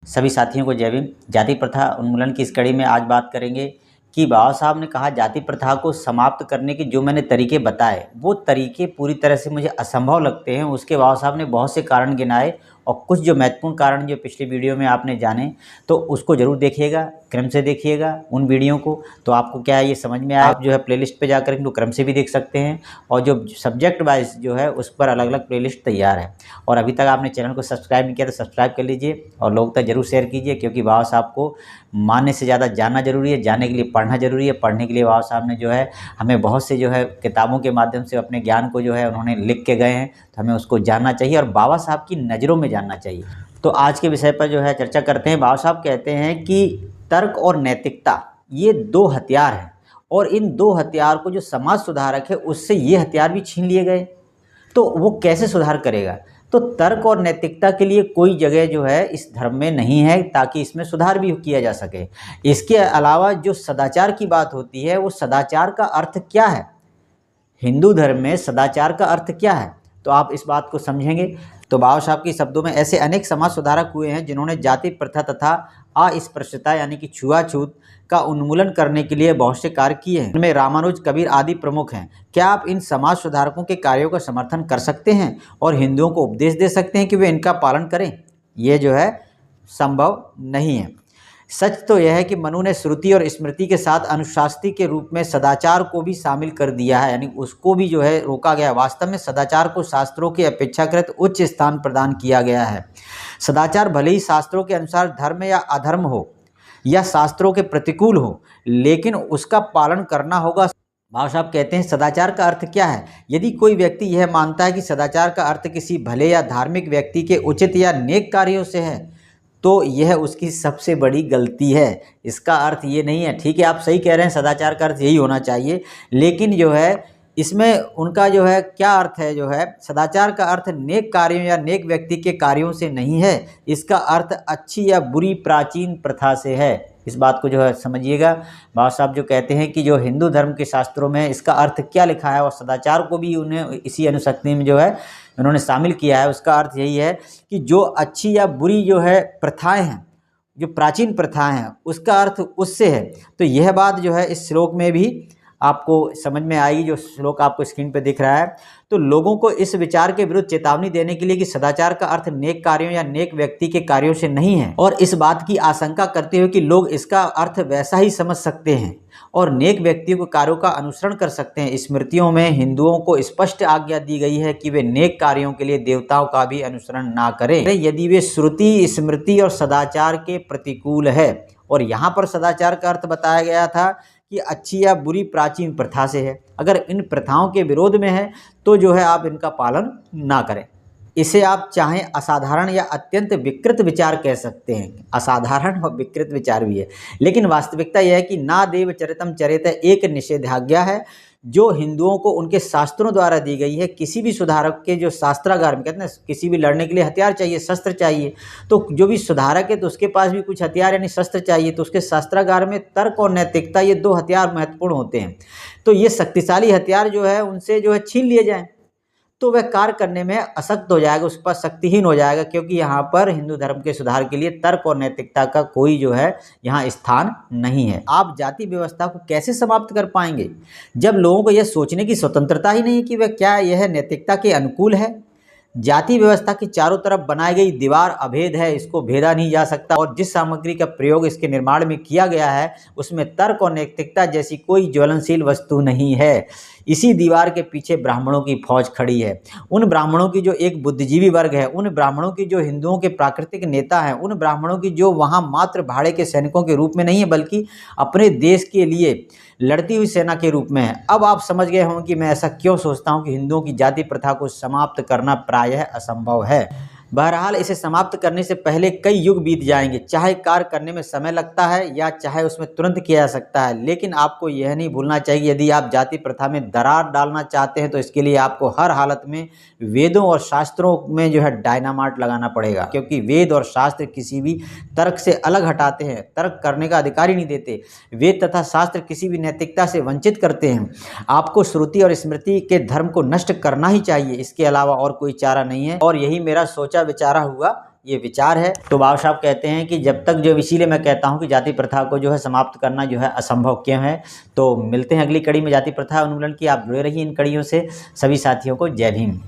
सभी साथियों को जय भीम। जाति प्रथा उन्मूलन की इस कड़ी में आज बात करेंगे कि बाबा साहब ने कहा जाति प्रथा को समाप्त करने के जो मैंने तरीके बताए वो तरीके पूरी तरह से मुझे असंभव लगते हैं। उसके बाबा साहब ने बहुत से कारण गिनाए और कुछ जो महत्वपूर्ण कारण जो पिछले वीडियो में आपने जाने तो उसको ज़रूर देखिएगा, क्रम से देखिएगा उन वीडियो को, तो आपको क्या है ये समझ में आए। आप जो है प्लेलिस्ट पे जाकर इनको क्रम से भी देख सकते हैं और जो सब्जेक्ट वाइज जो है उस पर अलग अलग प्लेलिस्ट तैयार है। और अभी तक आपने चैनल को सब्सक्राइब नहीं किया तो सब्सक्राइब कर लीजिए और लोग तक जरूर शेयर कीजिए, क्योंकि बाबा साहब को मानने से ज़्यादा जानना जरूरी है, जानने के लिए पढ़ना जरूरी है। पढ़ने के लिए बाबा साहब ने जो है हमें बहुत से जो है किताबों के माध्यम से अपने ज्ञान को जो है उन्होंने लिख के गए हैं, तो हमें उसको जानना चाहिए और बाबा साहब की नज़रों में जानना चाहिए। तो आज के विषय पर जो है चर्चा करते हैं। बाबा साहब कहते हैं कि तर्क और नैतिकता ये दो हथियार हैं और इन दो हथियार को जो समाज सुधारक है उससे ये हथियार भी छीन लिए गए, तो वो कैसे सुधार करेगा। तो तर्क और नैतिकता के लिए कोई जगह जो है इस धर्म में नहीं है ताकि इसमें सुधार भी किया जा सके। इसके अलावा जो सदाचार की बात होती है वो सदाचार का अर्थ क्या है, हिंदू धर्म में सदाचार का अर्थ क्या है, तो आप इस बात को समझेंगे। तो बाबा साहब के शब्दों में ऐसे अनेक समाज सुधारक हुए हैं जिन्होंने जाति प्रथा तथा अस्पृश्यता यानी कि छुआछूत का उन्मूलन करने के लिए बहुत से कार्य किए हैं। इनमें रामानुज, कबीर आदि प्रमुख हैं। क्या आप इन समाज सुधारकों के कार्यों का समर्थन कर सकते हैं और हिंदुओं को उपदेश दे सकते हैं कि वे इनका पालन करें? ये जो है संभव नहीं है। सच तो यह है कि मनु ने श्रुति और स्मृति के साथ अनुशास्त्री के रूप में सदाचार को भी शामिल कर दिया है, यानी उसको भी जो है रोका गया। वास्तव में सदाचार को शास्त्रों के अपेक्षाकृत उच्च स्थान प्रदान किया गया है। सदाचार भले ही शास्त्रों के अनुसार धर्म या अधर्म हो या शास्त्रों के प्रतिकूल हो, लेकिन उसका पालन करना होगा। बाबा साहब कहते हैं सदाचार का अर्थ क्या है। यदि कोई व्यक्ति यह मानता है कि सदाचार का अर्थ किसी भले या धार्मिक व्यक्ति के उचित या नेक कार्यों से है तो यह उसकी सबसे बड़ी गलती है। इसका अर्थ ये नहीं है, ठीक है आप सही कह रहे हैं सदाचार का अर्थ यही होना चाहिए, लेकिन जो है इसमें उनका जो है क्या अर्थ है, जो है सदाचार का अर्थ नेक कार्यों या नेक व्यक्ति के कार्यों से नहीं है, इसका अर्थ अच्छी या बुरी प्राचीन प्रथा से है। इस बात को जो है समझिएगा। बाबा साहब जो कहते हैं कि जो हिंदू धर्म के शास्त्रों में इसका अर्थ क्या लिखा है और सदाचार को भी उन्हें इसी अनुशक्ति में जो है उन्होंने शामिल किया है। उसका अर्थ यही है कि जो अच्छी या बुरी जो है प्रथाएं हैं, जो प्राचीन प्रथाएं हैं, उसका अर्थ उससे है। तो यह बात जो है इस श्लोक में भी आपको समझ में आएगी, जो श्लोक आपको स्क्रीन पे दिख रहा है। तो लोगों को इस विचार के विरुद्ध चेतावनी देने के लिए कि सदाचार का अर्थ नेक कार्यों या नेक व्यक्ति के कार्यों से नहीं है, और इस बात की आशंका करते हुए कि लोग इसका अर्थ वैसा ही समझ सकते हैं और नेक व्यक्तियों के कार्यों का अनुसरण कर सकते हैं। स्मृतियों में हिंदुओं को स्पष्ट आज्ञा दी गई है कि वे नेक कार्यों के लिए देवताओं का भी अनुसरण ना करें यदि वे श्रुति, स्मृति और सदाचार के प्रतिकूल है। और यहाँ पर सदाचार का अर्थ बताया गया था कि अच्छी या बुरी प्राचीन प्रथा से है। अगर इन प्रथाओं के विरोध में है तो जो है आप इनका पालन ना करें। इसे आप चाहें असाधारण या अत्यंत विकृत विचार कह सकते हैं, असाधारण और विकृत विचार भी है, लेकिन वास्तविकता यह है कि ना देव चरितम चरित एक निषेधाज्ञा है जो हिंदुओं को उनके शास्त्रों द्वारा दी गई है। किसी भी सुधारक के जो शास्त्रागार में कहते हैं किसी भी लड़ने के लिए हथियार चाहिए, शस्त्र चाहिए, तो जो भी सुधारक है तो उसके पास भी कुछ हथियार यानी शस्त्र चाहिए। तो उसके शास्त्रागार में तर्क और नैतिकता ये दो हथियार महत्वपूर्ण होते हैं। तो ये शक्तिशाली हथियार जो है उनसे जो है छीन लिए जाएं तो वह कार्य करने में अशक्त हो जाएगा, उस पर शक्तिहीन हो जाएगा, क्योंकि यहाँ पर हिंदू धर्म के सुधार के लिए तर्क और नैतिकता का कोई जो है यहाँ स्थान नहीं है। आप जाति व्यवस्था को कैसे समाप्त कर पाएंगे जब लोगों को यह सोचने की स्वतंत्रता ही नहीं है कि वह क्या यह नैतिकता के अनुकूल है। जाति व्यवस्था की चारों तरफ बनाई गई दीवार अभेद है, इसको भेदा नहीं जा सकता, और जिस सामग्री का प्रयोग इसके निर्माण में किया गया है उसमें तर्क और नैतिकता जैसी कोई ज्वलनशील वस्तु नहीं है। इसी दीवार के पीछे ब्राह्मणों की फौज खड़ी है, उन ब्राह्मणों की जो एक बुद्धिजीवी वर्ग है, उन ब्राह्मणों की जो हिंदुओं के प्राकृतिक नेता हैं, उन ब्राह्मणों की जो वहाँ मात्र भाड़े के सैनिकों के रूप में नहीं है बल्कि अपने देश के लिए लड़ती हुई सेना के रूप में है। अब आप समझ गए होंगे कि मैं ऐसा क्यों सोचता हूँ कि हिंदुओं की जाति प्रथा को समाप्त करना प्रायः असंभव है। बहरहाल इसे समाप्त करने से पहले कई युग बीत जाएंगे, चाहे कार्य करने में समय लगता है या चाहे उसमें तुरंत किया जा सकता है, लेकिन आपको यह नहीं भूलना चाहिए यदि आप जाति प्रथा में दरार डालना चाहते हैं तो इसके लिए आपको हर हालत में वेदों और शास्त्रों में जो है डायनामाइट लगाना पड़ेगा, क्योंकि वेद और शास्त्र किसी भी तर्क से अलग हटाते हैं, तर्क करने का अधिकार ही नहीं देते। वेद तथा शास्त्र किसी भी नैतिकता से वंचित करते हैं। आपको श्रुति और स्मृति के धर्म को नष्ट करना ही चाहिए, इसके अलावा और कोई चारा नहीं है। और यही मेरा सोचा विचारा हुआ ये विचार है। तो बाबा साहब कहते हैं कि जब तक जो, इसीलिए मैं कहता हूँ कि जाति प्रथा को जो है समाप्त करना जो है असंभव क्यों है। तो मिलते हैं अगली कड़ी में जाति प्रथा उन्मूलन की। आप जुड़े रहिए इन कड़ियों से। सभी साथियों को जय भीम।